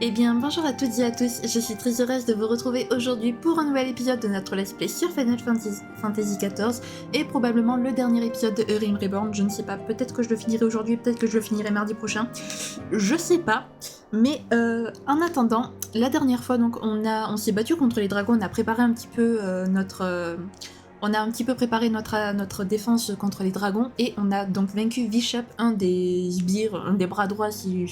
Eh bien, bonjour à toutes et à tous, je suis très heureuse de vous retrouver aujourd'hui pour un nouvel épisode de notre let's play sur Final Fantasy XIV et probablement le dernier épisode de Eurim Reborn, je ne sais pas, peut-être que je le finirai aujourd'hui, peut-être que je le finirai mardi prochain, je sais pas, mais en attendant, la dernière fois donc on s'est battu contre les dragons, on a préparé un petit peu on a un petit peu préparé notre défense contre les dragons et on a donc vaincu Vishap, un des sbires, un des bras droits si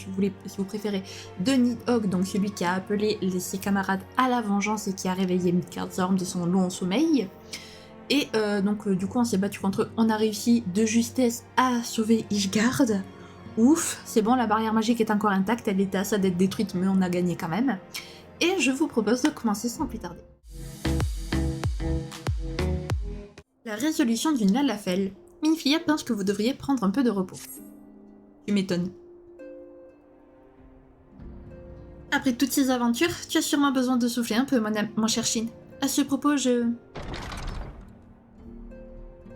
vous préférez, de Nidhogg, donc celui qui a appelé ses camarades à la vengeance et qui a réveillé Midgardsorm de son long sommeil. Et du coup on s'est battu contre eux, on a réussi de justesse à sauver Ishgard. Ouf, c'est bon, la barrière magique est encore intacte, elle était à ça d'être détruite mais on a gagné quand même. Et je vous propose de commencer sans plus tarder. La résolution d'une Lalafell. Minfilia pense que vous devriez prendre un peu de repos. Tu m'étonnes. Après toutes ces aventures, tu as sûrement besoin de souffler un peu, mon cher Shin. À ce propos,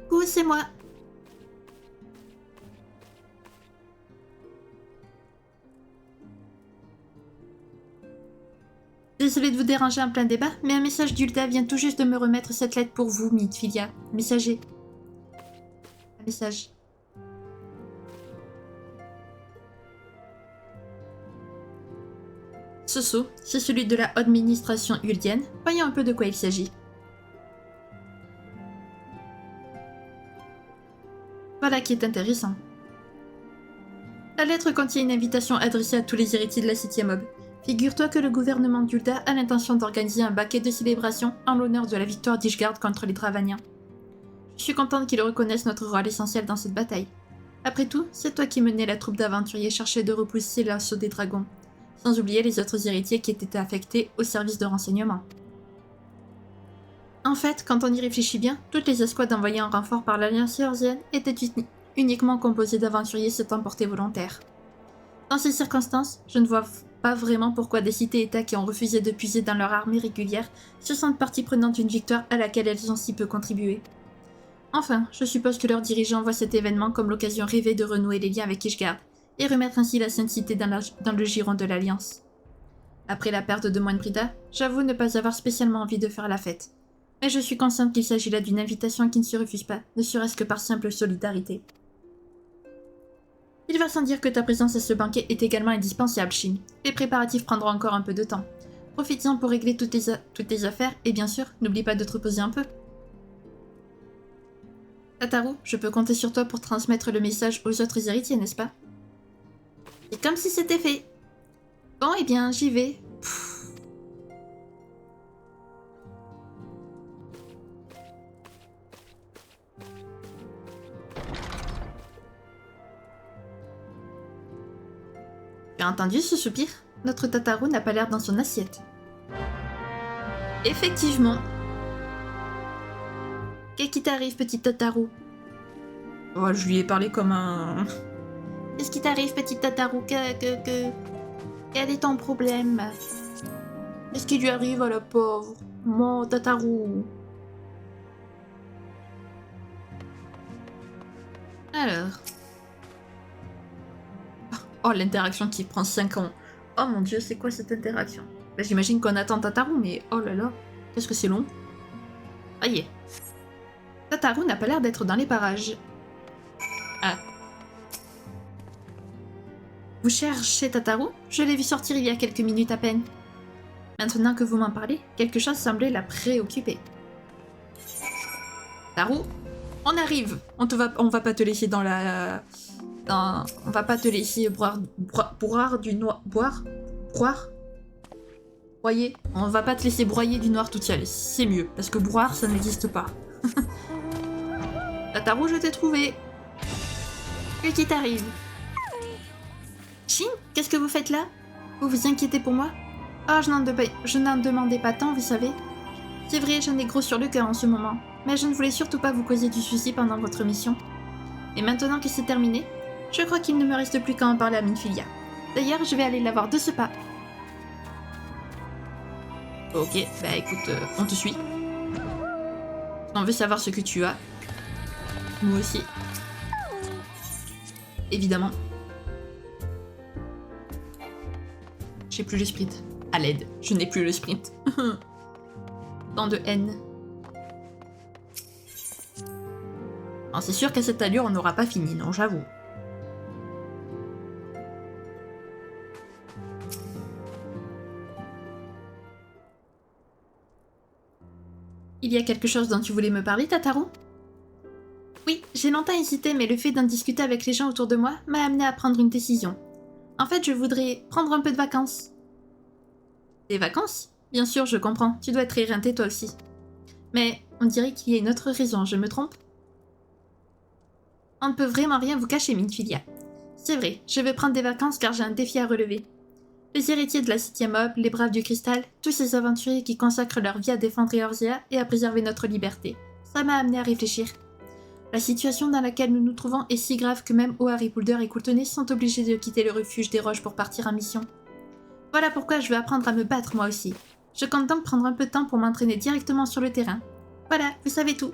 Coucou, c'est moi. Désolée de vous déranger en plein débat, mais un message d'Ulta vient tout juste de me remettre cette lettre pour vous, Minfilia. Messager. Un message. Ce sceau, c'est celui de la administration uldienne. Voyons un peu de quoi il s'agit. Voilà qui est intéressant. La lettre contient une invitation adressée à tous les héritiers de la 7ème Aube. Figure-toi que le gouvernement d'Ulta a l'intention d'organiser un banquet de célébration en l'honneur de la victoire d'Ishgard contre les Dravaniens. Je suis contente qu'ils reconnaissent notre rôle essentiel dans cette bataille. Après tout, c'est toi qui menais la troupe d'aventuriers chercher de repousser l'assaut des dragons, sans oublier les autres héritiers qui étaient affectés au service de renseignement. En fait, quand on y réfléchit bien, toutes les escouades envoyées en renfort par l'Alliance Eorzean étaient uniquement composées d'aventuriers s'étant portés volontaires. Dans ces circonstances, je ne vois pas vraiment pourquoi des cités-États qui ont refusé de puiser dans leur armée régulière se sentent partie prenante d'une victoire à laquelle elles ont si peu contribué. Enfin, je suppose que leurs dirigeants voient cet événement comme l'occasion rêvée de renouer les liens avec Ishgard et remettre ainsi la Sainte Cité dans le giron de l'Alliance. Après la perte de Moenbrida, j'avoue ne pas avoir spécialement envie de faire la fête. Mais je suis consciente qu'il s'agit là d'une invitation qui ne se refuse pas, ne serait-ce que par simple solidarité. Il va sans dire que ta présence à ce banquet est également indispensable, Shin. Les préparatifs prendront encore un peu de temps. Profites-en pour régler toutes tes affaires et bien sûr, n'oublie pas de te reposer un peu. Tataru, je peux compter sur toi pour transmettre le message aux autres héritiers, n'est-ce pas? C'est comme si c'était fait. Bon, eh bien, j'y vais. Tu as entendu ce soupir? Notre Tataru n'a pas l'air dans son assiette. Effectivement. Qu'est-ce qui t'arrive, petit Tataru? Oh, je lui ai parlé comme un... Qu'est-ce qui t'arrive, petit Tataru? Quel est ton problème? Qu'est-ce qui lui arrive à la pauvre? Mon Tataru. Alors... Oh, l'interaction qui prend 5 ans. Oh mon dieu, c'est quoi cette interaction? Bah, j'imagine qu'on attend Tataru, mais oh là là, qu'est-ce que c'est long. Ah y est. Tataru n'a pas l'air d'être dans les parages. Ah. Vous cherchez Tataru? Je l'ai vu sortir il y a quelques minutes à peine. Maintenant que vous m'en parlez, quelque chose semblait la préoccuper. Tataru, on arrive. On va pas te laisser dans la... On va pas te laisser broyer du noir. Broyer. On va pas te laisser broyer du noir toute seule. C'est mieux, parce que broire, ça n'existe pas. Tataru, je t'ai trouvé. Qu'est-ce qui t'arrive? Shin, qu'est-ce que vous faites là? Vous vous inquiétez pour moi? Oh, je n'en demandais pas tant, vous savez. C'est vrai, j'en ai gros sur le cœur en ce moment. Mais je ne voulais surtout pas vous causer du souci pendant votre mission. Et maintenant que c'est terminé, je crois qu'il ne me reste plus qu'à en parler à Minfilia. D'ailleurs, je vais aller la voir de ce pas. Ok, bah écoute, on te suit. On veut savoir ce que tu as. Nous aussi. Évidemment. j'ai plus le sprint. À l'aide, je n'ai plus le sprint. Tant de haine. Alors, c'est sûr qu'à cette allure, on n'aura pas fini, non, j'avoue. Il y a quelque chose dont tu voulais me parler, Tataru? Oui, j'ai longtemps hésité, mais le fait d'en discuter avec les gens autour de moi m'a amené à prendre une décision. En fait, je voudrais prendre un peu de vacances. Des vacances? Bien sûr, je comprends. Tu dois être éreinté toi aussi. Mais on dirait qu'il y a une autre raison, je me trompe? On ne peut vraiment rien vous cacher, Minfilia. C'est vrai, je vais prendre des vacances car j'ai un défi à relever. Les héritiers de la 7ème Aube, les braves du cristal, tous ces aventuriers qui consacrent leur vie à défendre Eorzea et à préserver notre liberté. Ça m'a amené à réfléchir. La situation dans laquelle nous nous trouvons est si grave que même O'Harry Poulder et Coultonnet sont obligés de quitter le refuge des roches pour partir en mission. Voilà pourquoi je vais apprendre à me battre moi aussi. Je compte donc prendre un peu de temps pour m'entraîner directement sur le terrain. Voilà, vous savez tout.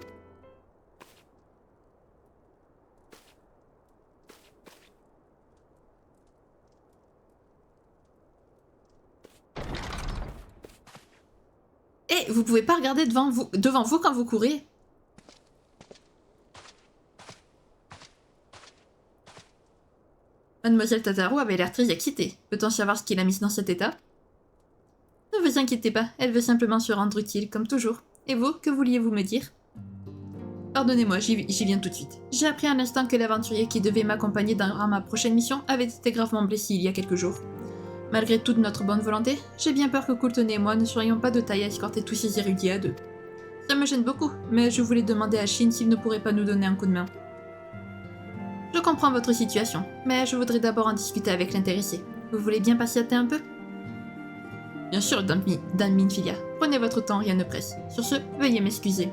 Eh, vous pouvez pas regarder devant vous quand vous courez. Mademoiselle Tataru avait l'air très excitée. Peut-on savoir ce qui l'a mise dans cet état? Ne vous inquiétez pas, elle veut simplement se rendre utile, comme toujours. Et vous, que vouliez-vous me dire? Pardonnez-moi, j'y viens tout de suite. J'ai appris un instant que l'aventurier qui devait m'accompagner dans ma prochaine mission avait été gravement blessé il y a quelques jours. Malgré toute notre bonne volonté, j'ai bien peur que Coultonnet et moi ne serions pas de taille à escorter tous ces érudits à deux. Ça me gêne beaucoup, mais je voulais demander à Shin s'il ne pourrait pas nous donner un coup de main. Je comprends votre situation, mais je voudrais d'abord en discuter avec l'intéressé. Vous voulez bien patienter un peu? Bien sûr, Dame Minfilia. Prenez votre temps, rien ne presse. Sur ce, veuillez m'excuser.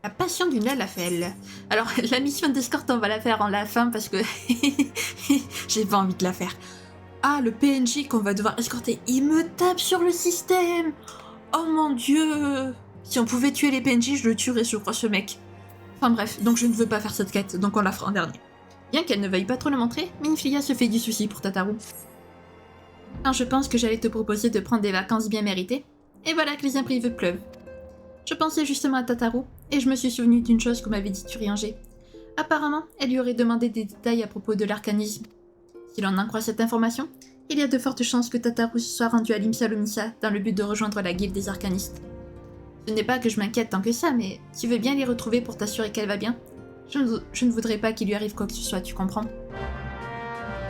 La passion d'une Lalafell. Alors, la mission d'escorte, on va la faire en la fin parce que j'ai pas envie de la faire. Ah, le PNJ qu'on va devoir escorter, il me tape sur le système. Oh mon dieu. Si on pouvait tuer les PNJ, je le tuerais, je crois, ce mec. Enfin bref, donc je ne veux pas faire cette quête, donc on la fera en dernier. Bien qu'elle ne veuille pas trop le montrer, Minfilia se fait du souci pour Tataru. Quand je pense que j'allais te proposer de prendre des vacances bien méritées, et voilà que les imprévus pleuvent. Je pensais justement à Tataru, et je me suis souvenu d'une chose que m'avait dit Turianger. Apparemment, elle lui aurait demandé des détails à propos de l'arcanisme. Si l'on en croit cette information, il y a de fortes chances que Tataru se soit rendu à Limsa dans le but de rejoindre la guilde des arcanistes. Ce n'est pas que je m'inquiète tant que ça, mais tu veux bien les retrouver pour t'assurer qu'elle va bien? Je ne voudrais pas qu'il lui arrive quoi que ce soit, tu comprends?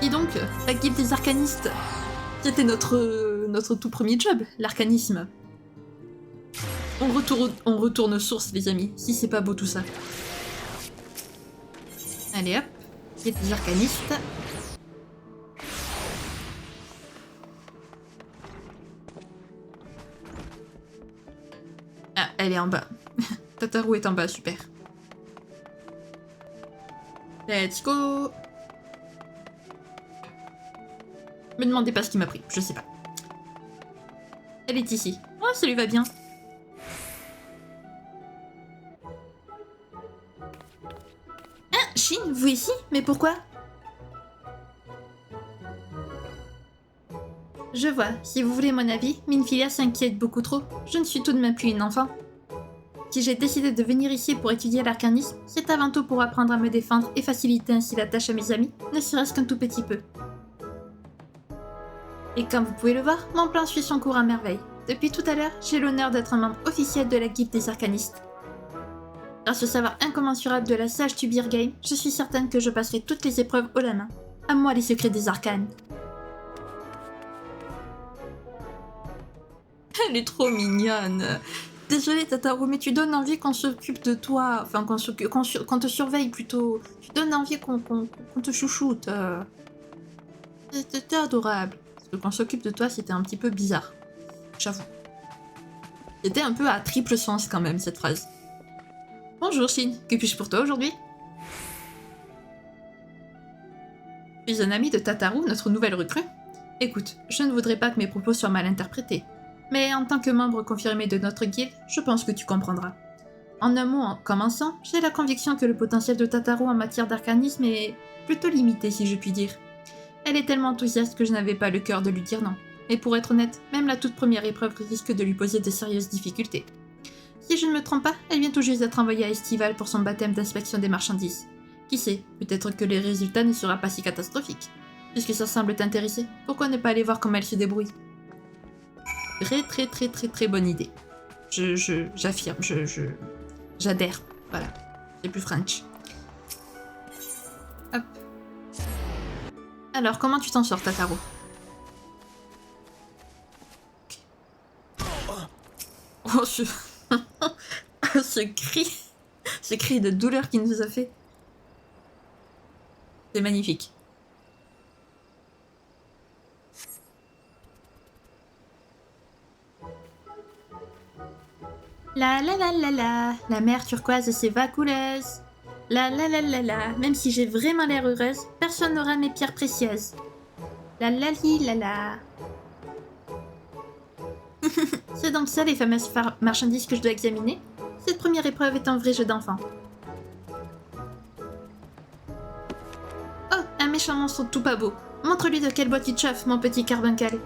Et donc, la guilde des arcanistes, c'était notre tout premier job, l'arcanisme. On retourne aux sources, les amis, si c'est pas beau tout ça. Allez hop, guilde des arcanistes. Ah, elle est en bas. Tataru est en bas, super. Let's go. Me demandez pas ce qui m'a pris, je sais pas. Elle est ici. Oh, ça lui va bien. Ah, Shin, vous ici? Mais pourquoi? Je vois, si vous voulez mon avis, Minfilia s'inquiète beaucoup trop. Je ne suis tout de même plus une enfant. Si j'ai décidé de venir ici pour étudier l'arcanisme, c'est avant tout pour apprendre à me défendre et faciliter ainsi la tâche à mes amis, ne serait-ce qu'un tout petit peu. Et comme vous pouvez le voir, mon plan suit son cours à merveille. Depuis tout à l'heure, j'ai l'honneur d'être un membre officiel de la guilde des arcanistes. Grâce au savoir incommensurable de la sage Tubirgame, je suis certaine que je passerai toutes les épreuves haut la main. À moi les secrets des arcanes. Elle est trop mignonne. Désolée Tataru, mais tu donnes envie qu'on s'occupe de toi, enfin qu'on te surveille plutôt. Tu donnes envie qu'on te chouchoute. C'était adorable. Parce que qu'on s'occupe de toi, c'était un petit peu bizarre. J'avoue. C'était un peu à triple sens quand même, cette phrase. Bonjour Shin, que puis-je pour toi aujourd'hui? Je suis un ami de Tataru, notre nouvelle recrue. Écoute, je ne voudrais pas que mes propos soient mal interprétés. Mais en tant que membre confirmé de notre guilde, je pense que tu comprendras. En un mot, en commençant, j'ai la conviction que le potentiel de Tataru en matière d'arcanisme est plutôt limité, si je puis dire. Elle est tellement enthousiaste que je n'avais pas le cœur de lui dire non. Et pour être honnête, même la toute première épreuve risque de lui poser de sérieuses difficultés. Si je ne me trompe pas, elle vient tout juste d'être envoyée à Estival pour son baptême d'inspection des marchandises. Qui sait, peut-être que les résultats ne seront pas si catastrophiques. Puisque ça semble t'intéresser, pourquoi ne pas aller voir comment elle se débrouille? Très bonne idée. J'affirme, j'adhère. Voilà, c'est plus French. Hop. Alors, comment tu t'en sors, Tataru? Oh, ce cri de douleur qu'il nous a fait. C'est magnifique. La mer turquoise et ses vagues couleuses. Même si j'ai vraiment l'air heureuse, personne n'aura mes pierres précieuses. La. C'est donc ça les fameuses marchandises que je dois examiner? Cette première épreuve est un vrai jeu d'enfant. Oh, un méchant monstre tout pas beau. Montre-lui de quelle boîte il chauffe, mon petit carbuncle.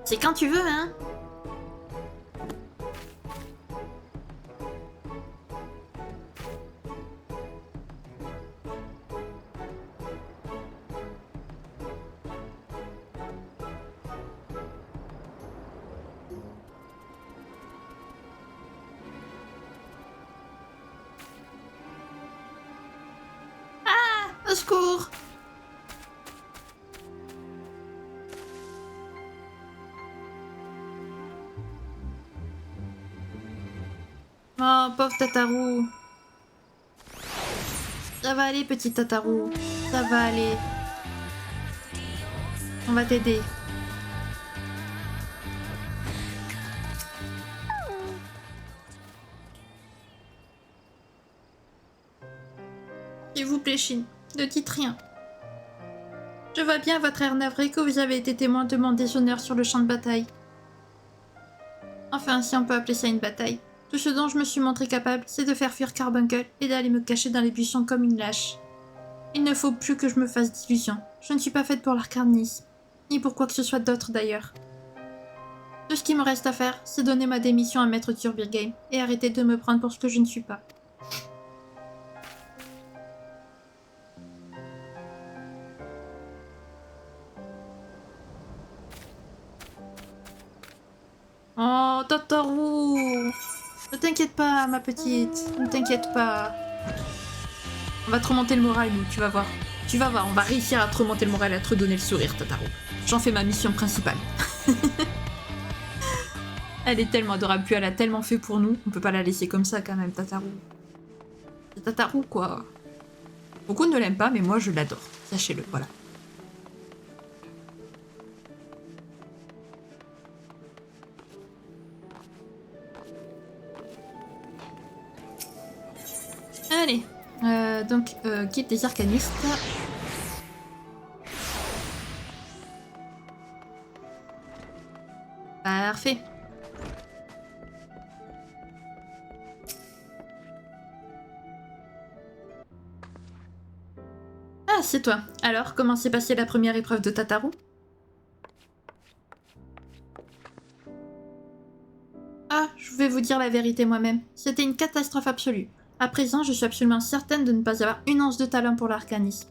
C'est quand tu veux, hein? Ah! Au secours! Oh, pauvre Tataru. Ça va aller, petit Tataru. Ça va aller. On va t'aider. S'il vous plaît, Shin, ne dites rien. Je vois bien votre air navré que vous avez été témoin de mon déshonneur sur le champ de bataille. Enfin, si on peut appeler ça une bataille. Tout ce dont je me suis montré capable, c'est de faire fuir Carbuncle et d'aller me cacher dans les buissons comme une lâche. Il ne faut plus que je me fasse d'illusions. Je ne suis pas faite pour l'arcanisme, ni pour quoi que ce soit d'autre d'ailleurs. Tout ce qui me reste à faire, c'est donner ma démission à Maître Turbirgame et arrêter de me prendre pour ce que je ne suis pas. Oh, Tataru! Ne t'inquiète pas, ma petite. Ne t'inquiète pas. On va te remonter le moral, nous, tu vas voir. Tu vas voir, on va réussir à te remonter le moral et à te redonner le sourire, Tataru. J'en fais ma mission principale. Elle est tellement adorable, puis elle a tellement fait pour nous. On peut pas la laisser comme ça, quand même, Tataru. C'est Tataru, quoi. Beaucoup ne l'aiment pas, mais moi, je l'adore. Sachez-le, voilà. Allez, guide des arcanistes. Parfait. Ah, c'est toi. Alors, comment s'est passée la première épreuve de Tataru? Ah, je vais vous dire la vérité moi-même. C'était une catastrophe absolue. À présent, je suis absolument certaine de ne pas avoir une once de talent pour l'arcanisme.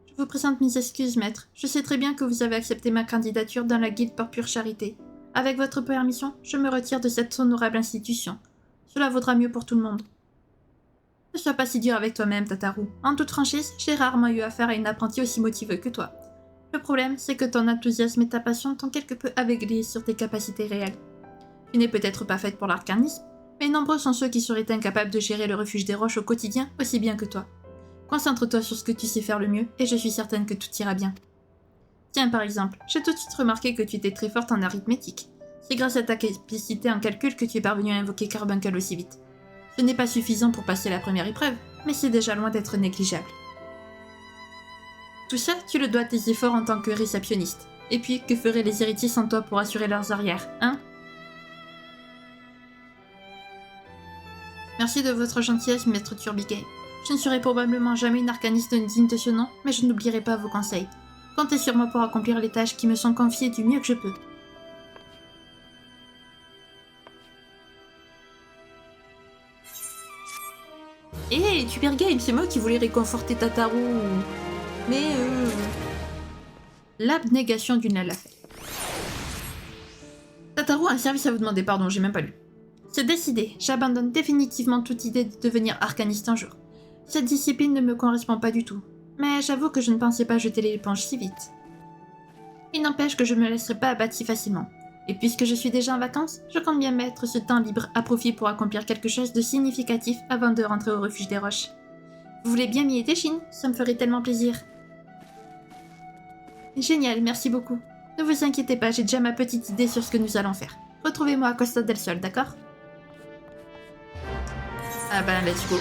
Je vous présente mes excuses, maître. Je sais très bien que vous avez accepté ma candidature dans la guilde par pure charité. Avec votre permission, je me retire de cette honorable institution. Cela vaudra mieux pour tout le monde. Ne sois pas si dur avec toi-même, Tataru. En toute franchise, j'ai rarement eu affaire à une apprentie aussi motivée que toi. Le problème, c'est que ton enthousiasme et ta passion t'ont quelque peu aveuglé sur tes capacités réelles. Tu n'es peut-être pas faite pour l'arcanisme, mais nombreux sont ceux qui seraient incapables de gérer le refuge des roches au quotidien aussi bien que toi. Concentre-toi sur ce que tu sais faire le mieux, et je suis certaine que tout ira bien. Tiens, par exemple, j'ai tout de suite remarqué que tu étais très forte en arithmétique. C'est grâce à ta capacité en calcul que tu es parvenue à invoquer Carbuncle aussi vite. Ce n'est pas suffisant pour passer la première épreuve, mais c'est déjà loin d'être négligeable. Tout ça, tu le dois à tes efforts en tant que réceptionniste. Et puis, que feraient les héritiers sans toi pour assurer leurs arrières, hein? Merci de votre gentillesse, maître Turbigay. Je ne serai probablement jamais une arcaniste digne de ce nom, mais je n'oublierai pas vos conseils. Comptez sur moi pour accomplir les tâches qui me sont confiées du mieux que je peux. Hé, Turbigay, c'est moi qui voulais réconforter Tataru. Mais l'abnégation d'une l'a fait. Tataru a un service à vous demander, pardon, j'ai même pas lu. C'est décidé, j'abandonne définitivement toute idée de devenir arcaniste un jour. Cette discipline ne me correspond pas du tout, mais j'avoue que je ne pensais pas jeter l'éponge si vite. Il n'empêche que je ne me laisserai pas abattre si facilement. Et puisque je suis déjà en vacances, je compte bien mettre ce temps libre à profit pour accomplir quelque chose de significatif avant de rentrer au refuge des roches. Vous voulez bien m'y aider, Shin? Ça me ferait tellement plaisir. Génial, merci beaucoup. Ne vous inquiétez pas, j'ai déjà ma petite idée sur ce que nous allons faire. Retrouvez-moi à Costa del Sol, d'accord? Ah ben, let's go.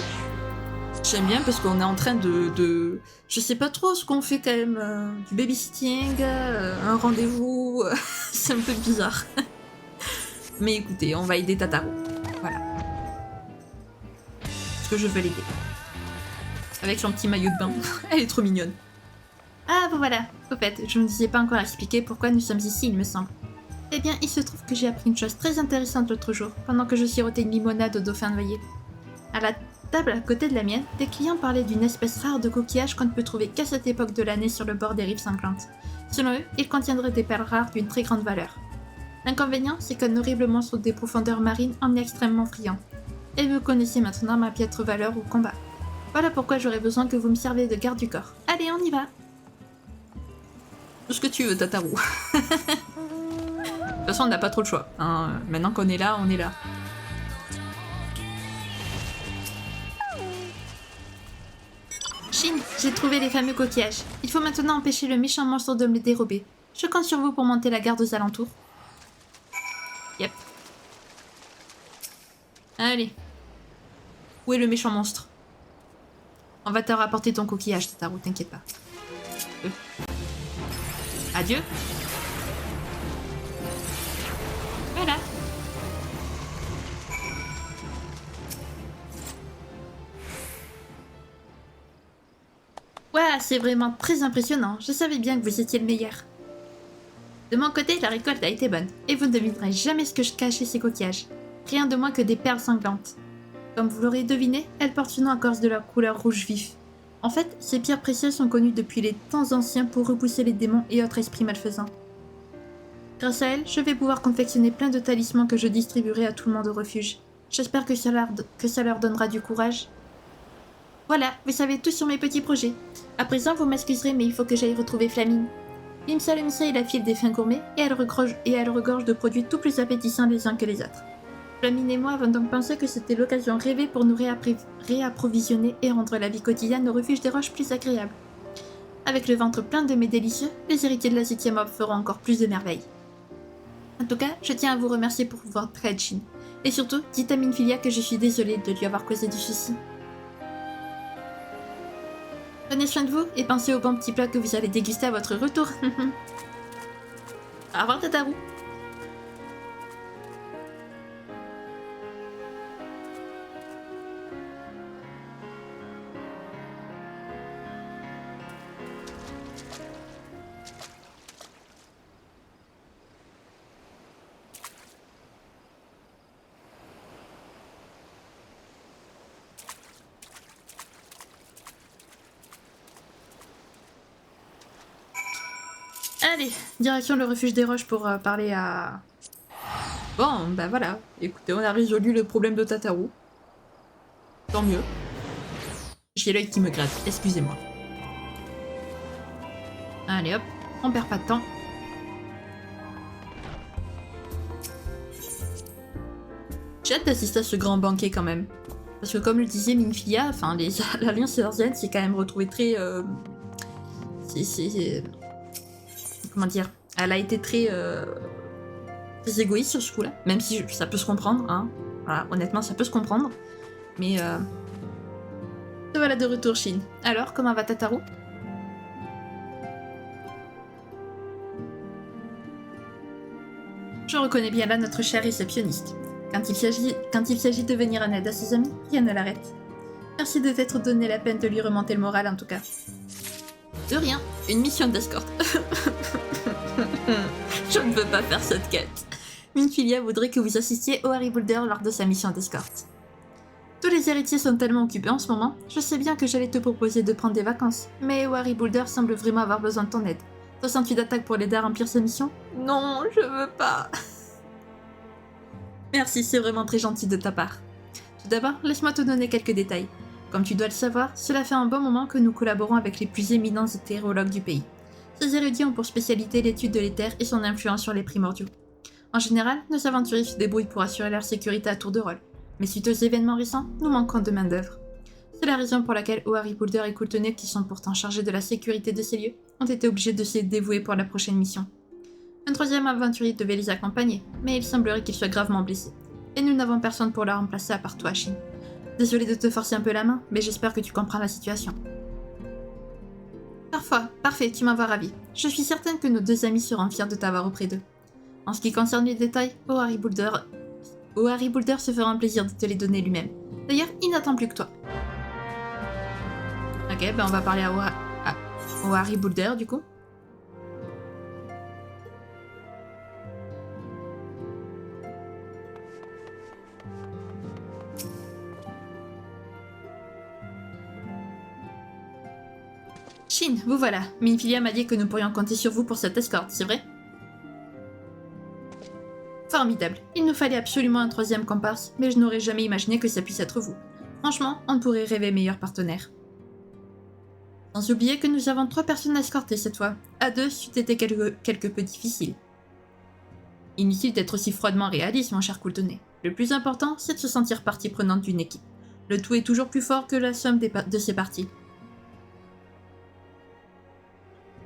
J'aime bien parce qu'on est en train de... Je sais pas trop ce qu'on fait quand même. Du babysitting, un rendez-vous... c'est un peu bizarre. Mais écoutez, on va aider Tataru. Voilà. Parce que je veux l'aider. Avec son petit maillot de bain. Elle est trop mignonne. Ah, bon voilà. Au fait, je ne vous ai pas encore expliqué pourquoi nous sommes ici, il me semble. Eh bien, il se trouve que j'ai appris une chose très intéressante l'autre jour, pendant que je sirotais une limonade au dauphin noyé. À la table à côté de la mienne, des clients parlaient d'une espèce rare de coquillage qu'on ne peut trouver qu'à cette époque de l'année sur le bord des rives sanglantes. Selon eux, il contiendrait des perles rares d'une très grande valeur. L'inconvénient, c'est qu'un horrible monstre des profondeurs marines en est extrêmement friand. Et vous connaissez maintenant ma piètre valeur au combat. Voilà pourquoi j'aurais besoin que vous me servez de garde du corps. Allez, on y va! Tout ce que tu veux, Tataru. De toute façon, on n'a pas trop le choix. Hein. Maintenant qu'on est là, on est là. Shin, j'ai trouvé les fameux coquillages. Il faut maintenant empêcher le méchant monstre de me les dérober. Je compte sur vous pour monter la garde aux alentours. Yep. Allez. Où est le méchant monstre? On va te rapporter ton coquillage, Tataru, t'inquiète pas. Adieu. Voilà. Ouah, c'est vraiment très impressionnant. Je savais bien que vous étiez le meilleur. De mon côté, la récolte a été bonne, et vous ne devinerez jamais ce que je cache chez ces coquillages. Rien de moins que des perles sanglantes. Comme vous l'aurez deviné, elles portent ce nom à cause de leur couleur rouge vif. En fait, ces pierres précieuses sont connues depuis les temps anciens pour repousser les démons et autres esprits malfaisants. Grâce à elles, je vais pouvoir confectionner plein de talismans que je distribuerai à tout le monde au refuge. J'espère que ça leur donnera du courage. Voilà, vous savez tout sur mes petits projets. À présent, vous m'excuserez, mais il faut que j'aille retrouver Flamine. Limsa Lumsa est la fille des fins gourmets et elle regorge de produits tout plus appétissants les uns que les autres. Flamine et moi avons donc pensé que c'était l'occasion rêvée pour nous réapprovisionner et rendre la vie quotidienne au refuge des roches plus agréable. Avec le ventre plein de mes délicieux, les héritiers de la 7e Aube feront encore plus de merveilles. En tout cas, je tiens à vous remercier pour votre aide, Shin. Et surtout, dites à Minfilia que je suis désolée de lui avoir causé du souci. Prenez soin de vous et pensez aux bons petits plats que vous allez déguster à votre retour. Au revoir, Tataru. Allez, direction le refuge des roches pour parler à... Bon, bah voilà. Écoutez, on a résolu le problème de Tataru. Tant mieux. J'ai l'œil qui me gratte, excusez-moi. Allez hop, on perd pas de temps. J'ai hâte d'assister à ce grand banquet quand même. Parce que comme le disait Minfilia, enfin l'Alliance Elorzienne s'est quand même retrouvée très... Comment dire? Elle a été très égoïste sur ce coup-là, même si ça peut se comprendre, hein. Voilà, honnêtement, ça peut se comprendre. Mais te voilà de retour, Shin. Alors, comment va Tataru? Je reconnais bien là notre cher réceptionniste. Quand il s'agit de venir en aide à ses amis, rien ne l'arrête. Merci de t'être donné la peine de lui remonter le moral en tout cas. De rien, une mission d'escorte. Je ne peux pas faire cette quête. Minfilia voudrait que vous assistiez au Harry Boulder lors de sa mission d'escorte. Tous les héritiers sont tellement occupés en ce moment, je sais bien que j'allais te proposer de prendre des vacances, mais Harry Boulder semble vraiment avoir besoin de ton aide. Te sens-tu d'attaque pour l'aider à remplir sa mission? Non, je veux pas. Merci, c'est vraiment très gentil de ta part. Tout d'abord, laisse-moi te donner quelques détails. Comme tu dois le savoir, cela fait un bon moment que nous collaborons avec les plus éminents hétérologues du pays. Ces érudits ont pour spécialité l'étude de l'éther et son influence sur les primordiaux. En général, nos aventuriers se débrouillent pour assurer leur sécurité à tour de rôle. Mais suite aux événements récents, nous manquons de main-d'œuvre. C'est la raison pour laquelle Harry Boulder et Coultonnet, qui sont pourtant chargés de la sécurité de ces lieux, ont été obligés de se dévouer pour la prochaine mission. Un troisième aventurier devait les accompagner, mais il semblerait qu'il soit gravement blessé. Et nous n'avons personne pour le remplacer à part toi, Shin. Désolée de te forcer un peu la main, mais j'espère que tu comprends la situation. Parfait, tu m'en vas ravi. Je suis certaine que nos deux amis seront fiers de t'avoir auprès d'eux. En ce qui concerne les détails, Harry Boulder se fera un plaisir de te les donner lui-même. D'ailleurs, il n'attend plus que toi. Ok, ben on va parler au Harry Boulder du coup. Shin, vous voilà. Minfilia m'a dit que nous pourrions compter sur vous pour cette escorte, c'est vrai? Formidable. Il nous fallait absolument un troisième comparse, mais je n'aurais jamais imaginé que ça puisse être vous. Franchement, on ne pourrait rêver meilleur partenaire. Sans oublier que nous avons 3 personnes à escorter cette fois. À 2, c'eût été quelque peu difficile. Inutile d'être aussi froidement réaliste, mon cher Coultonnet. Le plus important, c'est de se sentir partie prenante d'une équipe. Le tout est toujours plus fort que la somme de ses parties.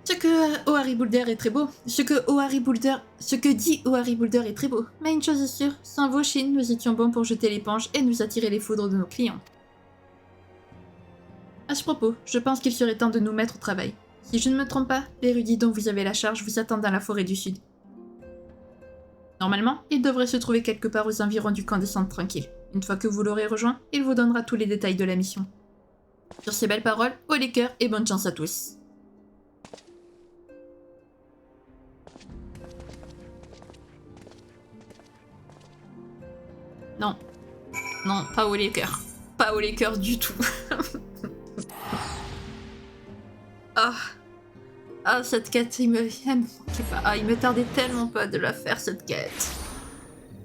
Ce que Harry Boulder est très beau. Ce que dit Harry Boulder est très beau. Mais une chose est sûre, sans vos Shin, nous étions bons pour jeter l'éponge et nous attirer les foudres de nos clients. À ce propos, je pense qu'il serait temps de nous mettre au travail. Si je ne me trompe pas, l'érudit dont vous avez la charge vous attend dans la forêt du Sud. Normalement, il devrait se trouver quelque part aux environs du camp des Cendres Tranquilles. Une fois que vous l'aurez rejoint, il vous donnera tous les détails de la mission. Sur ces belles paroles, haut les cœurs et bonne chance à tous. Non. Non, pas haut les cœurs. Pas haut les cœurs du tout. Ah, cette quête, il me tardait tellement pas de la faire, cette quête.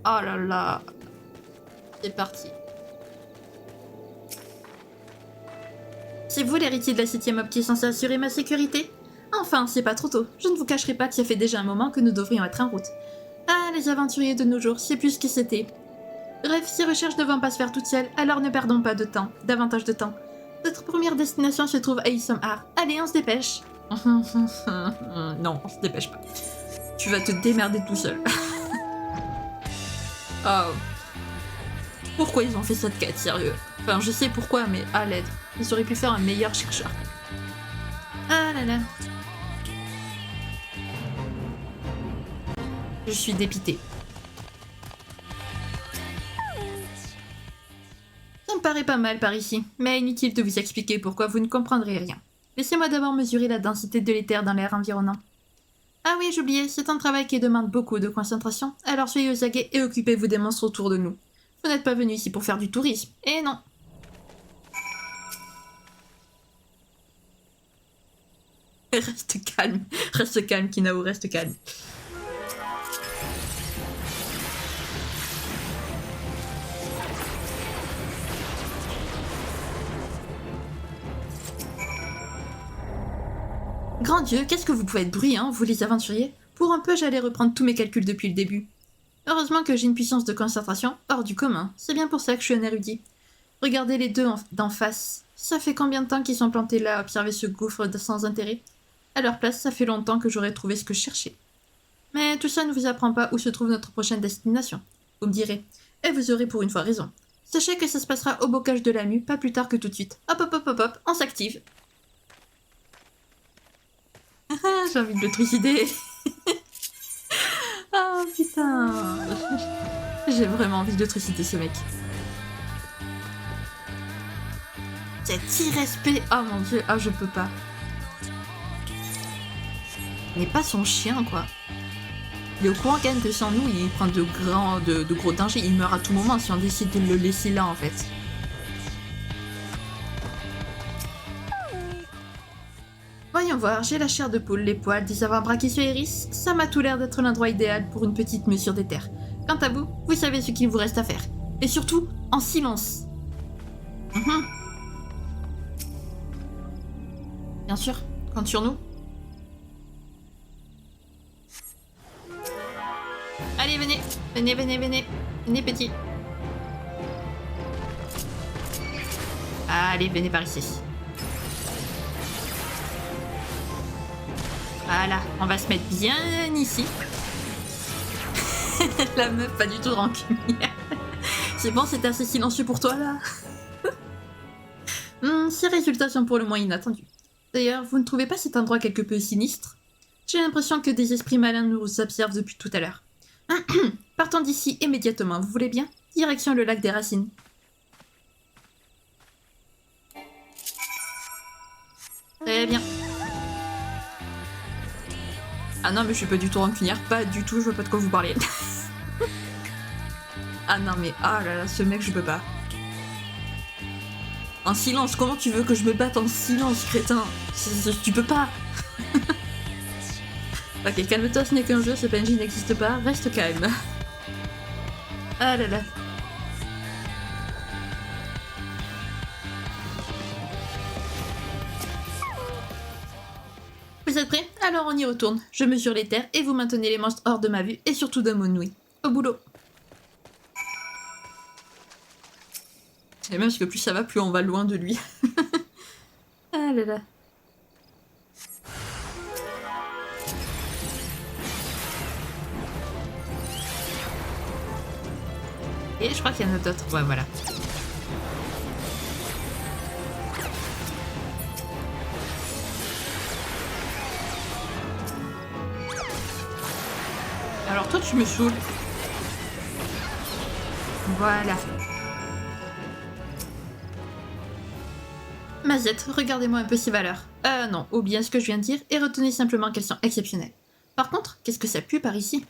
Oh là là. C'est parti. C'est vous l'héritier de la 7ème Ob qui est censé assurer ma sécurité? Enfin, c'est pas trop tôt. Je ne vous cacherai pas que ça fait déjà un moment que nous devrions être en route. Ah, les aventuriers de nos jours, c'est plus ce que c'était. Bref, ces recherches ne vont pas se faire toutes seules, alors ne perdons pas davantage de temps. Notre première destination se trouve à Isom'Ar. Allez, on se dépêche. Non, on se dépêche pas. Tu vas te démerder tout seul. Oh. Pourquoi ils ont fait cette quête, sérieux? Enfin, je sais pourquoi, mais à l'aide. Ils auraient pu faire un meilleur chercheur. Ah là là. Je suis dépitée. Ça me paraît pas mal par ici, mais inutile de vous expliquer pourquoi vous ne comprendrez rien. Laissez-moi d'abord mesurer la densité de l'éther dans l'air environnant. Ah oui, j'oubliais, c'est un travail qui demande beaucoup de concentration, alors soyez aux aguets et occupez-vous des monstres autour de nous. Vous n'êtes pas venu ici pour faire du tourisme, et non. Reste calme, Kinao, reste calme. Grand Dieu, qu'est-ce que vous pouvez être bruyants, vous les aventuriers? Pour un peu, j'allais reprendre tous mes calculs depuis le début. Heureusement que j'ai une puissance de concentration hors du commun, c'est bien pour ça que je suis un érudit. Regardez les deux d'en face. Ça fait combien de temps qu'ils sont plantés là à observer ce gouffre sans intérêt? À leur place, ça fait longtemps que j'aurais trouvé ce que je cherchais. Mais tout ça ne vous apprend pas où se trouve notre prochaine destination. Vous me direz, et vous aurez pour une fois raison. Sachez que ça se passera au bocage de la mue, pas plus tard que tout de suite. Hop hop hop hop hop, on s'active. J'ai envie de le trucider. Ah putain. J'ai vraiment envie de trucider ce mec. Cet irrespect. Oh mon dieu, ah je peux pas. Mais pas son chien quoi. Il est au courant quand même que sans nous, il prend de gros dangers. Il meurt à tout moment si on décide de le laisser là en fait. Voyons voir, j'ai la chair de poule, les poils, des avant-bras qui se hérissent. Ça m'a tout l'air d'être l'endroit idéal pour une petite mesure des terres. Quant à vous, vous savez ce qu'il vous reste à faire. Et surtout, en silence. Bien sûr, compte sur nous. Allez, venez. Venez, venez, venez. Venez, petit. Allez, venez par ici. Voilà, on va se mettre bien ici. La meuf, pas du tout rancunière. C'est bon, c'était assez silencieux pour toi, là. Ces résultats sont pour le moins inattendus. D'ailleurs, vous ne trouvez pas cet endroit quelque peu sinistre? J'ai l'impression que des esprits malins nous observent depuis tout à l'heure. Partons d'ici immédiatement, vous voulez bien? Direction le lac des Racines. Très bien. Ah non, mais je suis pas du tout rancunière, pas du tout, je vois pas de quoi vous parlez. Ah non, mais ah là là, ce mec, je peux pas. En silence, comment tu veux que je me batte en silence, crétin? Tu peux pas. Ok, calme-toi, ce n'est qu'un jeu, ce PNJ n'existe pas, reste calme. Ah là là. Vous êtes prêts? Alors on y retourne. Je mesure les terres et vous maintenez les monstres hors de ma vue et surtout de mon ouïe. Au boulot. Et même parce que plus ça va, plus on va loin de lui. Ah là là. Et je crois qu'il y en a d'autres. Ouais, voilà. Alors toi, tu me saoules. Voilà. Mazette, regardez-moi un peu ces valeurs. Non, oubliez ce que je viens de dire et retenez simplement qu'elles sont exceptionnelles. Par contre, qu'est-ce que ça pue par ici?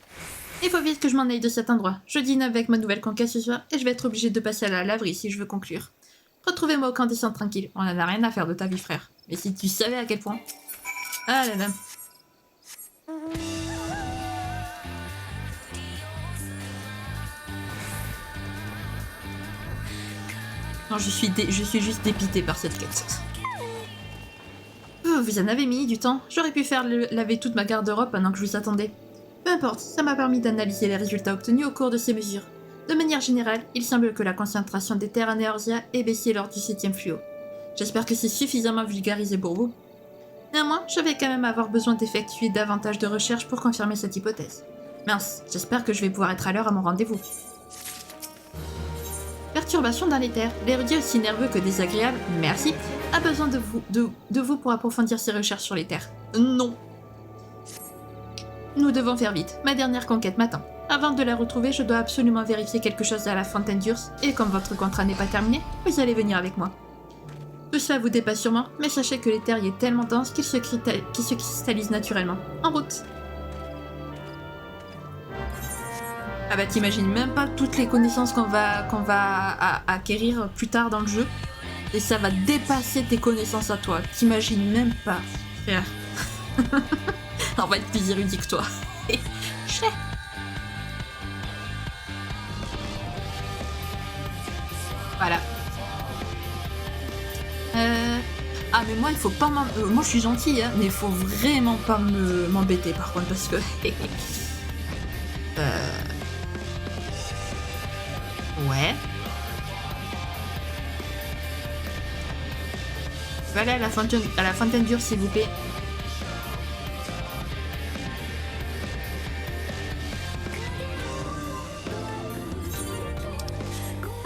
Il faut vite que je m'en aille de cet endroit. Je dîne avec ma nouvelle conquête ce soir et je vais être obligée de passer à la laverie si je veux conclure. Retrouvez-moi au camp des Cendres tranquille. On en a rien à faire de ta vie, frère. Mais si tu savais à quel point. Ah là là. Non, je suis juste dépitée par cette quête. Oh, vous en avez mis du temps. J'aurais pu faire laver toute ma garde-robe pendant que je vous attendais. Peu importe, ça m'a permis d'analyser les résultats obtenus au cours de ces mesures. De manière générale, il semble que la concentration des terres à Neorzia ait baissé lors du 7e fluo. J'espère que c'est suffisamment vulgarisé pour vous. Néanmoins, je vais quand même avoir besoin d'effectuer davantage de recherches pour confirmer cette hypothèse. Mince, j'espère que je vais pouvoir être à l'heure à mon rendez-vous. Perturbation dans les terres. L'érudit aussi nerveux que désagréable, merci, a besoin de vous pour approfondir ses recherches sur les terres. Non. Nous devons faire vite. Ma dernière conquête m'attend. Avant de la retrouver, je dois absolument vérifier quelque chose à la Fontaine d'Urs, et comme votre contrat n'est pas terminé, vous allez venir avec moi. Tout cela vous dépasse sûrement, mais sachez que les terres y est tellement dense qu'ils se cristallisent naturellement. En route. Ah bah t'imagines même pas toutes les connaissances qu'on va acquérir plus tard dans le jeu. Et ça va dépasser tes connaissances à toi. T'imagines même pas, frère. On va être plus érudit que toi. Voilà. Ah mais moi il faut pas moi je suis gentille hein, mais il faut vraiment pas m'embêter par contre parce que... Ouais. Je vais aller à la Fontaine d'Urs s'il vous plaît.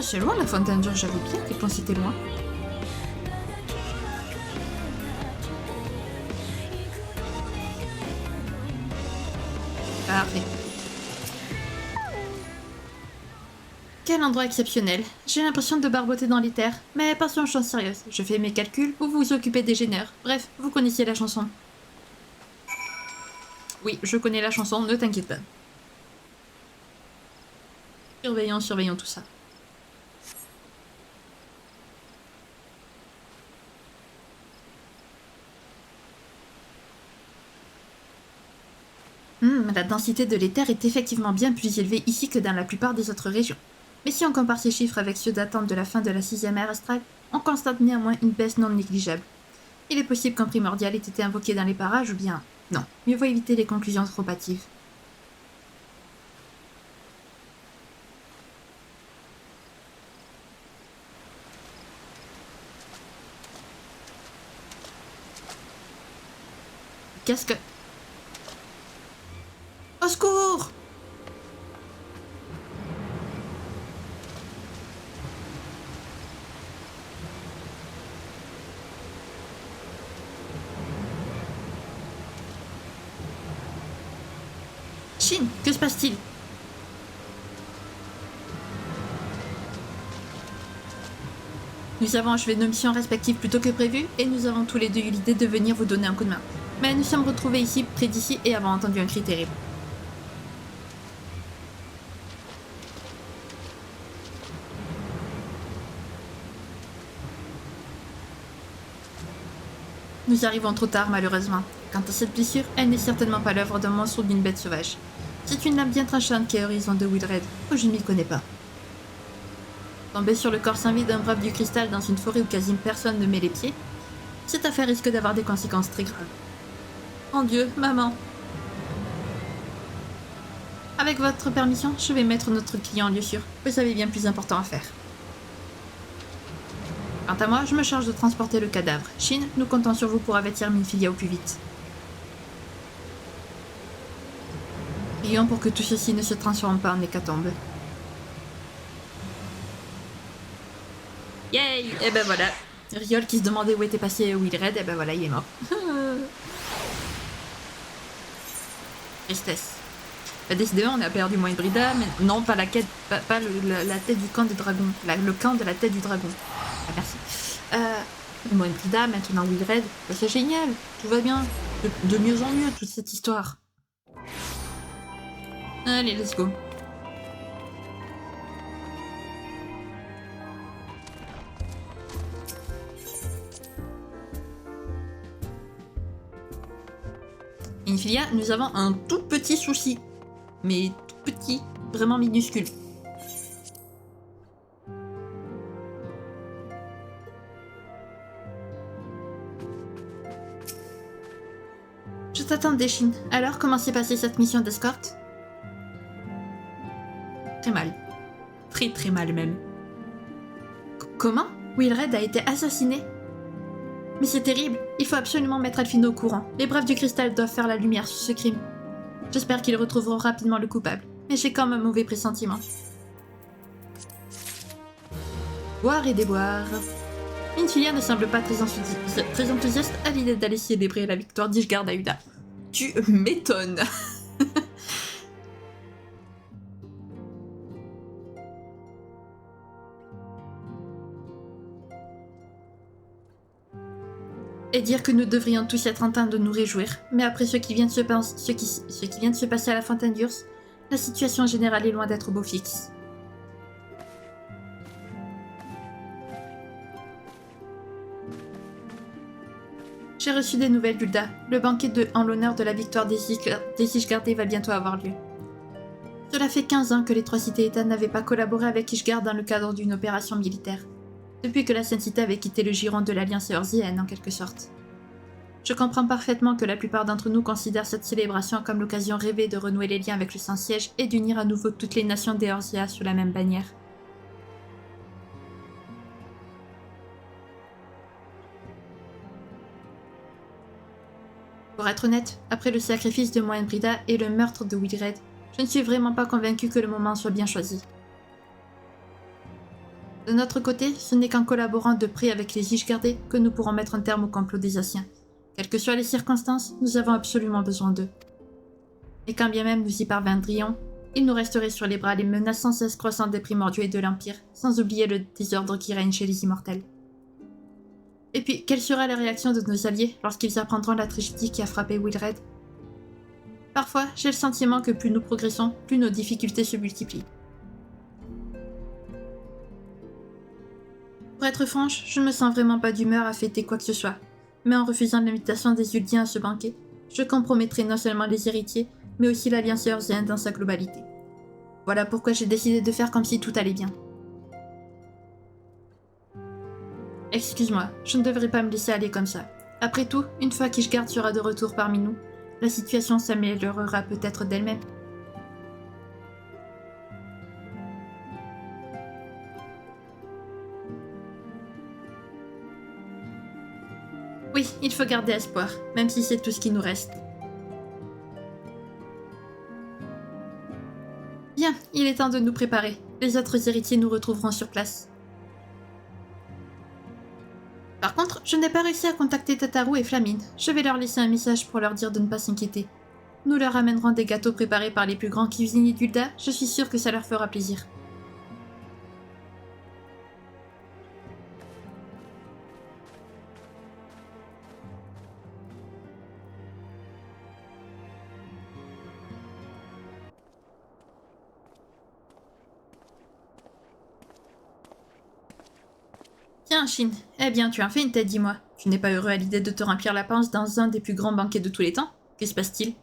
C'est loin la fontaine d'Ur, j'avais bien à quel point c'était loin. Parfait. Quel endroit exceptionnel. J'ai l'impression de barboter dans les terres. Mais pas sur une chose sérieuse. Je fais mes calculs, vous vous occupez des génères. Bref, vous connaissiez la chanson. Oui, je connais la chanson, ne t'inquiète pas. Surveillons tout ça. La densité de l'éther est effectivement bien plus élevée ici que dans la plupart des autres régions. Mais si on compare ces chiffres avec ceux datant de la fin de la 6e ère astrale, on constate néanmoins une baisse non négligeable. Il est possible qu'un primordial ait été invoqué dans les parages ou bien... Non, mieux vaut éviter les conclusions trop hâtives. Qu'est-ce que... Au secours! Shin, que se passe-t-il? Nous avons achevé nos missions respectives plus tôt que prévu et nous avons tous les deux eu l'idée de venir vous donner un coup de main. Mais nous sommes retrouvés ici, près d'ici, et avons entendu un cri terrible. Nous arrivons trop tard, malheureusement. Quant à cette blessure, elle n'est certainement pas l'œuvre d'un monstre ou d'une bête sauvage. C'est une lame bien tranchante qui est horizon de Wildred, que je ne m'y connais pas. Tomber sur le corps sans vie d'un brave du cristal dans une forêt où quasi personne ne met les pieds, cette affaire risque d'avoir des conséquences très graves. Mon Dieu, maman. Avec votre permission, je vais mettre notre client en lieu sûr. Vous avez bien plus important à faire. Quant à moi, je me charge de transporter le cadavre. Shin, nous comptons sur vous pour avertir Minfilia au plus vite. Prions pour que tout ceci ne se transforme pas en hécatombe. Yay! Et ben voilà. Riol qui se demandait où était passé Wildred, et ben voilà, il est mort. Tristesse. Bah, décidément, on a perdu Moenbrida, mais non, pas la quête, pas la tête du camp des dragons. Le camp de la tête du dragon. Ah, merci. Moenbrida, maintenant Wildred, bah, c'est génial, tout va bien. De mieux en mieux, toute cette histoire. Allez, let's go. Minfilia, nous avons un tout petit souci. Mais tout petit, vraiment minuscule. Je t'attendais, Shin. Alors, comment s'est passée cette mission d'escorte? Très mal. Très très mal même. Comment? Wildred a été assassiné? Mais c'est terrible, il faut absolument mettre Alphino au courant. Les Braves du Cristal doivent faire la lumière sur ce crime. J'espère qu'ils retrouveront rapidement le coupable, mais j'ai quand même un mauvais pressentiment. Boire et déboire. Minfilia ne semble pas très enthousiaste à l'idée d'aller célébrer la victoire d'Ishgard à Uda. Tu m'étonnes. Et dire que nous devrions tous être en train de nous réjouir, mais après ce qui vient de se passer à la fontaine d'Urs, la situation générale est loin d'être au beau fixe. J'ai reçu des nouvelles, Gulda. Le banquet en l'honneur de la victoire des Ishgardés va bientôt avoir lieu. Cela fait 15 ans que les trois cités-états n'avaient pas collaboré avec Ishgard dans le cadre d'une opération militaire. Depuis que la Sainte-Cité avait quitté le giron de l'Alliance Eorzienne, en quelque sorte. Je comprends parfaitement que la plupart d'entre nous considèrent cette célébration comme l'occasion rêvée de renouer les liens avec le Saint-Siège et d'unir à nouveau toutes les nations d'Eorzea sous la même bannière. Pour être honnête, après le sacrifice de Moenbrida et le meurtre de Wildred, je ne suis vraiment pas convaincue que le moment soit bien choisi. De notre côté, ce n'est qu'en collaborant de près avec les Ishgardais que nous pourrons mettre un terme au complot des Asiens. Quelles que soient les circonstances, nous avons absolument besoin d'eux. Et quand bien même nous y parviendrions, il nous resterait sur les bras les menaces sans cesse croissantes des primordiaux et de l'Empire, sans oublier le désordre qui règne chez les immortels. Et puis, quelle sera la réaction de nos alliés lorsqu'ils apprendront la tragédie qui a frappé Wilred? Parfois, j'ai le sentiment que plus nous progressons, plus nos difficultés se multiplient. Pour être franche, je ne me sens vraiment pas d'humeur à fêter quoi que ce soit, mais en refusant l'invitation des Uldiens à ce banquet, je compromettrai non seulement les héritiers, mais aussi l'Alliance Eorzean dans sa globalité. Voilà pourquoi j'ai décidé de faire comme si tout allait bien. Excuse-moi, je ne devrais pas me laisser aller comme ça. Après tout, une fois qu'Ishgard sera de retour parmi nous, la situation s'améliorera peut-être d'elle-même. Oui, il faut garder espoir, même si c'est tout ce qui nous reste. Bien, il est temps de nous préparer. Les autres héritiers nous retrouveront sur place. Par contre, je n'ai pas réussi à contacter Tataru et Flamine. Je vais leur laisser un message pour leur dire de ne pas s'inquiéter. Nous leur amènerons des gâteaux préparés par les plus grands cuisiniers d'Ul'dah, je suis sûre que ça leur fera plaisir. Tiens, Shin, eh bien tu as fait une tête, dis-moi. Tu n'es pas heureux à l'idée de te remplir la panse dans un des plus grands banquets de tous les temps? Que se passe-t-il?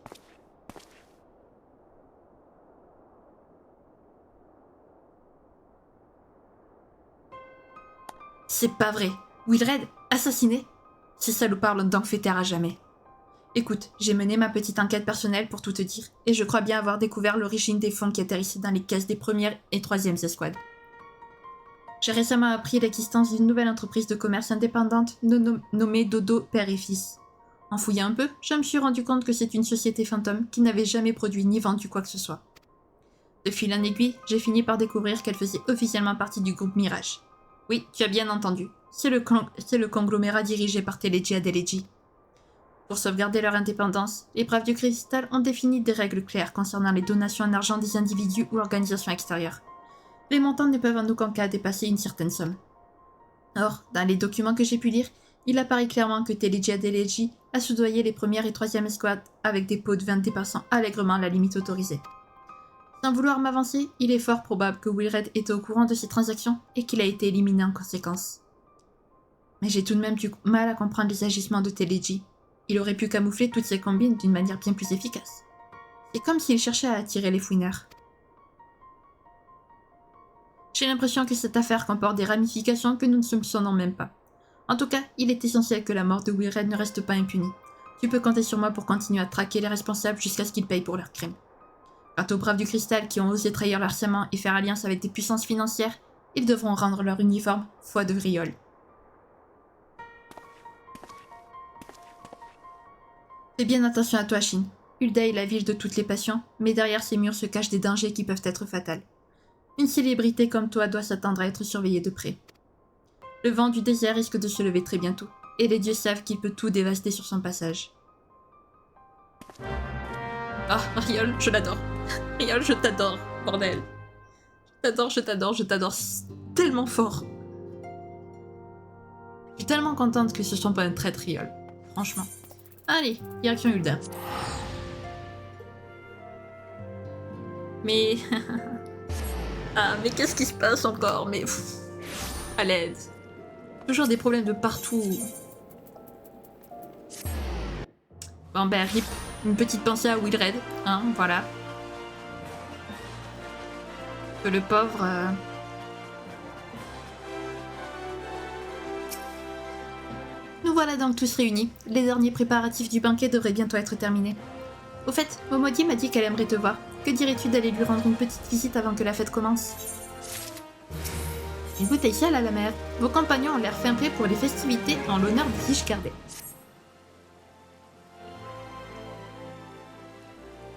C'est pas vrai. Wilred, assassiné? Ces salopards l'ont donc fait taire à jamais. Écoute, j'ai mené ma petite enquête personnelle pour tout te dire, et je crois bien avoir découvert l'origine des fonds qui atterrissaient dans les caisses des premières et troisièmes escouades. J'ai récemment appris l'existence d'une nouvelle entreprise de commerce indépendante nommée Dodo Père et Fils. En fouillant un peu, je me suis rendu compte que c'est une société fantôme qui n'avait jamais produit ni vendu quoi que ce soit. De fil en aiguille, j'ai fini par découvrir qu'elle faisait officiellement partie du groupe Mirage. Oui, tu as bien entendu, c'est le conglomérat dirigé par Teleji Adeleji. Pour sauvegarder leur indépendance, les Braves du Cristal ont défini des règles claires concernant les donations en argent des individus ou organisations extérieures. Les montants ne peuvent en aucun cas dépasser une certaine somme. Or, dans les documents que j'ai pu lire, il apparaît clairement que Teleji Adeleji a soudoyé les premières et troisièmes escouades avec des pots de vin dépassant allègrement la limite autorisée. Sans vouloir m'avancer, il est fort probable que Wilred était au courant de ces transactions et qu'il a été éliminé en conséquence. Mais j'ai tout de même du mal à comprendre les agissements de Teleji. Il aurait pu camoufler toutes ces combines d'une manière bien plus efficace. C'est comme s'il cherchait à attirer les fouineurs. J'ai l'impression que cette affaire comporte des ramifications que nous ne soupçonnons même pas. En tout cas, il est essentiel que la mort de Wilred ne reste pas impunie. Tu peux compter sur moi pour continuer à traquer les responsables jusqu'à ce qu'ils payent pour leurs crimes. Quant aux Braves du Cristal qui ont osé trahir leur serment et faire alliance avec des puissances financières, ils devront rendre leur uniforme foi de vriole. Fais bien attention à toi, Shin. Ul'dah est la ville de toutes les passions, mais derrière ces murs se cachent des dangers qui peuvent être fatals. Une célébrité comme toi doit s'attendre à être surveillée de près. Le vent du désert risque de se lever très bientôt, et les dieux savent qu'il peut tout dévaster sur son passage. Ah, Riol, je l'adore. Riol, je t'adore, bordel. Je t'adore tellement fort. Je suis tellement contente que ce soit pas un traître, Riol. Franchement. Allez, direction Ul'dah. Mais... ah, mais qu'est-ce qui se passe encore? Mais... à l'aide. Toujours des problèmes de partout. Bon ben, rip. Une petite pensée à Wilred, hein, voilà. Que le pauvre... Nous voilà donc tous réunis. Les derniers préparatifs du banquet devraient bientôt être terminés. Au fait, Momodi m'a dit qu'elle aimerait te voir. Que dirais-tu d'aller lui rendre une petite visite avant que la fête commence? Une bouteille sale à la mer. Vos compagnons ont l'air fin prêts pour les festivités en l'honneur des Ishgardais.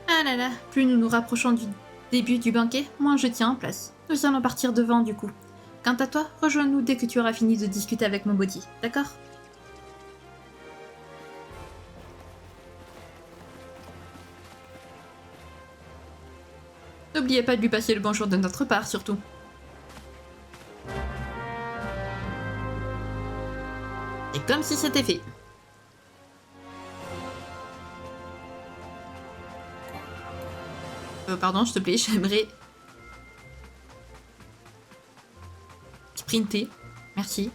Ah là là, plus nous nous rapprochons du début du banquet, moins je tiens en place. Nous allons partir devant du coup. Quant à toi, rejoins-nous dès que tu auras fini de discuter avec mon body, d'accord? N'oubliez pas de lui passer le bonjour de notre part, surtout. C'est comme si c'était fait. Pardon, s'il te plaît, j'aimerais... sprinter. Merci.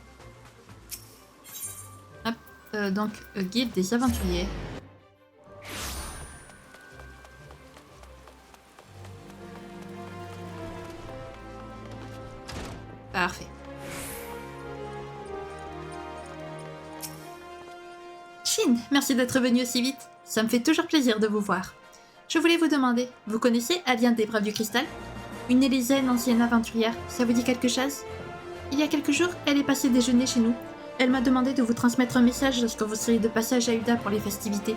Hop, donc, guide des aventuriers. Parfait. Shin, merci d'être venu aussi vite. Ça me fait toujours plaisir de vous voir. Je voulais vous demander, vous connaissez Alien des Braves du Cristal? Une Élyséenne ancienne aventurière, ça vous dit quelque chose? Il y a quelques jours, elle est passée déjeuner chez nous. Elle m'a demandé de vous transmettre un message lorsque vous seriez de passage à Uda pour les festivités.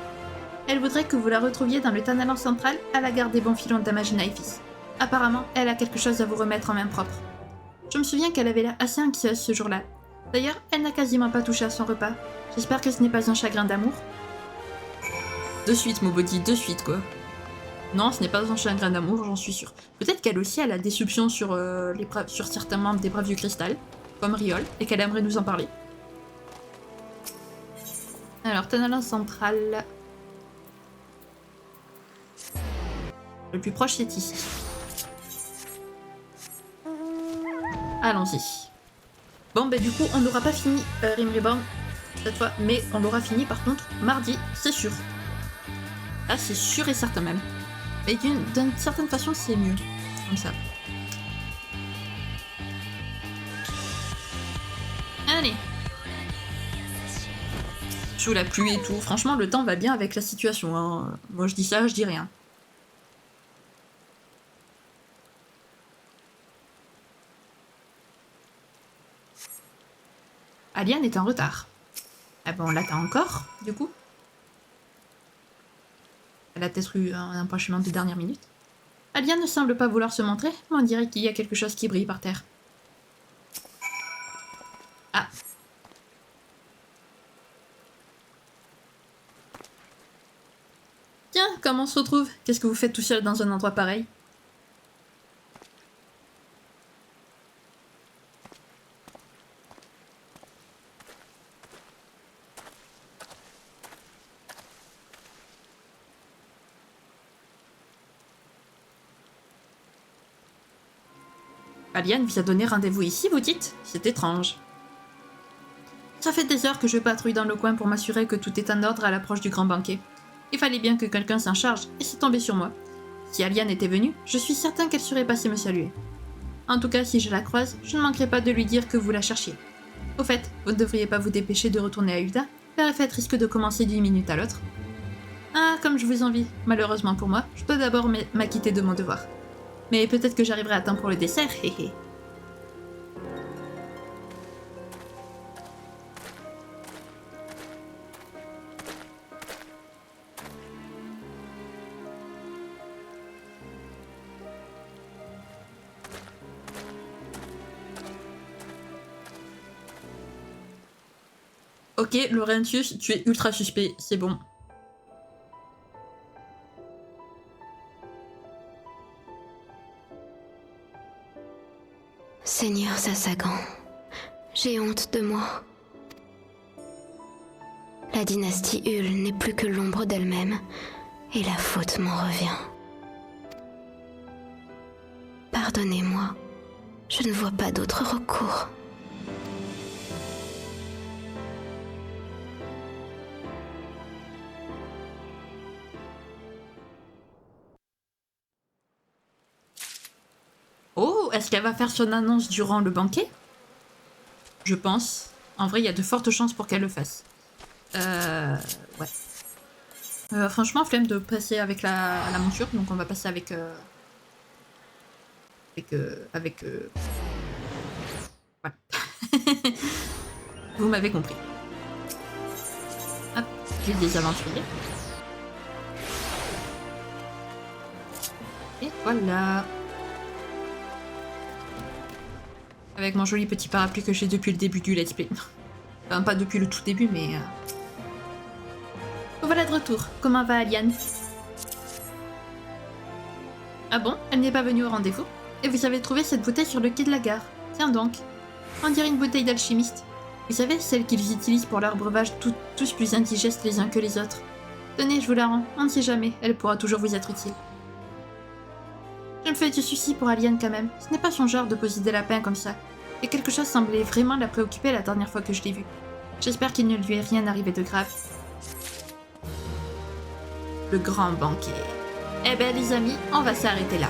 Elle voudrait que vous la retrouviez dans le Tanalan central, à la gare des bons filons d'Amaginaifis. Apparemment, elle a quelque chose à vous remettre en main propre. Je me souviens qu'elle avait l'air assez anxieuse ce jour-là. D'ailleurs, elle n'a quasiment pas touché à son repas. J'espère que ce n'est pas un chagrin d'amour. De suite, mon body, de suite, quoi. Non, ce n'est pas un chagrin d'amour, j'en suis sûre. Peut-être qu'elle aussi, elle a des soupçons sur, sur certains membres des Braves du Cristal, comme Riol, et qu'elle aimerait nous en parler. Alors, Tanalan central... Le plus proche, c'est ici. Allons-y. Bon, bah du coup, on n'aura pas fini Rim Reborn cette fois, mais on l'aura fini par contre mardi, c'est sûr. Ah, c'est sûr et certain même. Mais d'une certaine façon, c'est mieux. Comme ça. Allez. Sous la pluie et tout. Franchement, le temps va bien avec la situation. Hein. Moi, je dis ça, je dis rien. Alien est en retard. Ah bon, on l'attend encore, du coup. Elle a peut-être eu un empêchement de dernière minute. Alien ne semble pas vouloir se montrer, mais on dirait qu'il y a quelque chose qui brille par terre. Ah. Tiens, comment on se retrouve? Qu'est-ce que vous faites tout seul dans un endroit pareil? Alien vous a donné rendez-vous ici, vous dites? C'est étrange. Ça fait des heures que je patrouille dans le coin pour m'assurer que tout est en ordre à l'approche du grand banquet. Il fallait bien que quelqu'un s'en charge, et c'est tombé sur moi. Si Alien était venue, je suis certain qu'elle serait passée me saluer. En tout cas, si je la croise, je ne manquerai pas de lui dire que vous la cherchiez. Au fait, vous ne devriez pas vous dépêcher de retourner à Uda, la fête risque de commencer d'une minute à l'autre. Ah, comme je vous envie. Malheureusement pour moi, je dois d'abord m'acquitter de mon devoir. Mais peut-être que j'arriverai à temps pour le dessert, hé hé. Ok, Laurentius, tu es ultra suspect, c'est bon. Seigneur Sasagan, j'ai honte de moi. La dynastie Hul n'est plus que l'ombre d'elle-même, et la faute m'en revient. Pardonnez-moi, je ne vois pas d'autre recours. Oh, est-ce qu'elle va faire son annonce durant le banquet? Je pense. En vrai, il y a de fortes chances pour qu'elle le fasse. Ouais. Franchement, flemme de passer avec la monture, donc on va passer avec... Voilà. Vous m'avez compris. Hop, guilde des aventuriers. Et voilà. Avec mon joli petit parapluie que j'ai depuis le début du let's play. Enfin, pas depuis le tout début, mais... Voilà de retour. Comment va Aliane? Ah bon? Elle n'est pas venue au rendez-vous? Et vous avez trouvé cette bouteille sur le quai de la gare. Tiens donc. On dirait une bouteille d'alchimiste. Vous savez, celle qu'ils utilisent pour leur breuvage, tous plus indigestes les uns que les autres. Tenez, je vous la rends. On ne sait jamais, elle pourra toujours vous être utile. Je me fais du souci pour Aliane quand même. Ce n'est pas son genre de poser des lapins comme ça. Et quelque chose semblait vraiment la préoccuper la dernière fois que je l'ai vue. J'espère qu'il ne lui est rien arrivé de grave. Le grand banquet. Eh ben les amis, on va s'arrêter là.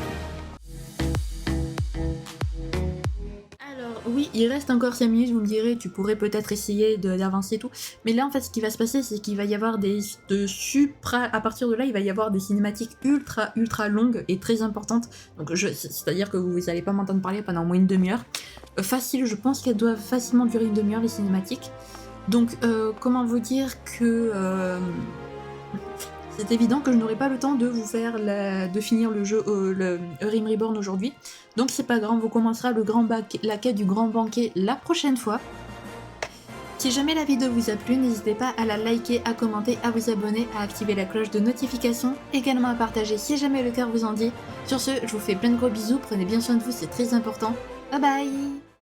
Alors oui, il reste encore 5 minutes, vous me direz, tu pourrais peut-être essayer d'avancer et tout. Mais là en fait ce qui va se passer, c'est qu'il va y avoir à partir de là, il va y avoir des cinématiques ultra longues et très importantes. Donc c'est-à-dire que vous n'allez pas m'entendre parler pendant au moins une demi-heure. Facile, je pense qu'elles doivent facilement durer une demi-heure les cinématiques. Donc comment vous dire que... c'est évident que je n'aurai pas le temps de vous faire de finir le jeu, le Eurim Reborn aujourd'hui. Donc c'est pas grave, on commencera la quête du grand banquet la prochaine fois. Si jamais la vidéo vous a plu, n'hésitez pas à la liker, à commenter, à vous abonner, à activer la cloche de notification, également à partager si jamais le cœur vous en dit. Sur ce, je vous fais plein de gros bisous, prenez bien soin de vous, c'est très important. Bye bye!